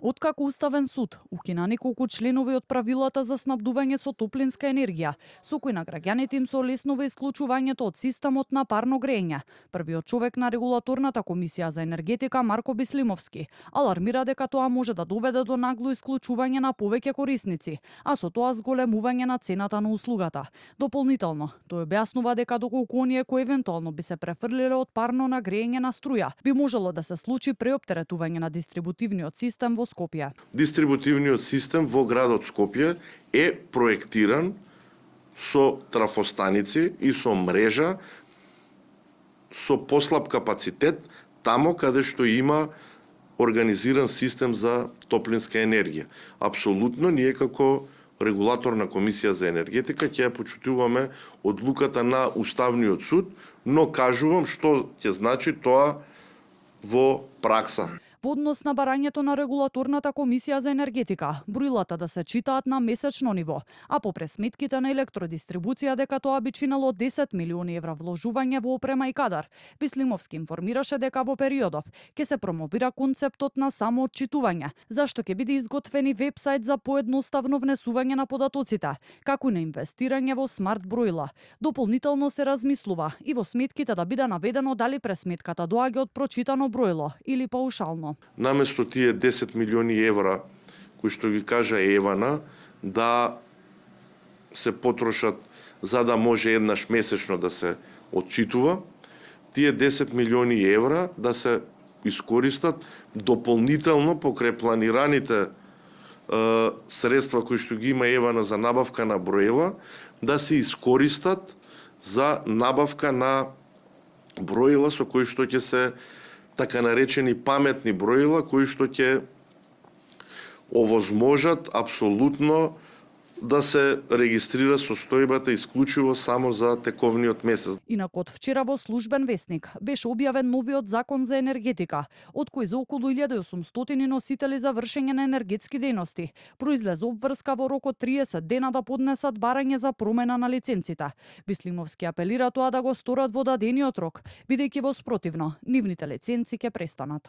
Откако Уставен суд укина неколку членови од правилата за снабдување со топлинска енергија, со кои на граѓаните им се олеснува исклучувањето од системот на парно грење, првиот човек на регулаторната комисија за енергетика Марко Бислимовски алармира дека тоа може да доведе до нагло исклучување на повеќе корисници, а со тоа зголемување на цената на услугата. Дополнително, тој објаснува дека доколку оние кои евентуално би се префрлиле од парно на грење на струја, би можело да се случи преоптеретување на дистрибутивниот систем во Скопје. Дистрибутивниот систем во градот Скопје е проектиран со трафостаници и со мрежа со послаб капацитет тамо каде што има организиран систем за топлинска енергија. Апсолутно ние како регулаторна комисија за енергетика ќе ја почитуваме одлуката на Уставниот суд, но кажувам што ќе значи тоа во пракса. Во однос на барањето на регулаторната комисија за енергетика, броилата да се читаат на месечно ниво, а по пресметките на електродистрибуција дека тоа би чинело 10 милиони евра вложување во опрема и кадар. Бислимовски информираше дека во периодов ќе се промовира концептот на самоотчитување, зашто ќе биде изготвен и вебсајт за поедноставно внесување на податоците, како и на инвестирање во смарт броила. Дополнително се размислува и во сметките да биде наведено дали пресметката доаѓа од прочитано броило или паушално. Наместо тие 10 милиони евра кои што ги кажа Евана да се потрошат за да може еднаш месечно да се отчитува, тие 10 милиони евра да се искористат дополнително покрај планираните средства кои што ги има Евана за набавка на броила, да се искористат за набавка на броила со кои што ќе се така наречени паметни броила кои што ќе овозможат апсолутно да се регистрира состојбата исклучиво само за тековниот месец. Инаку од вчера во Службен весник беше објавен новиот закон за енергетика, од кој за околу 1800 носители за вршење на енергетски дејности произлезе обврска во рок од 30 дена да поднесат барање за промена на лиценците. Бислимовски апелира тоа да го сторат во дадениот рок, бидејќи во спротивно нивните лиценци ќе престанат.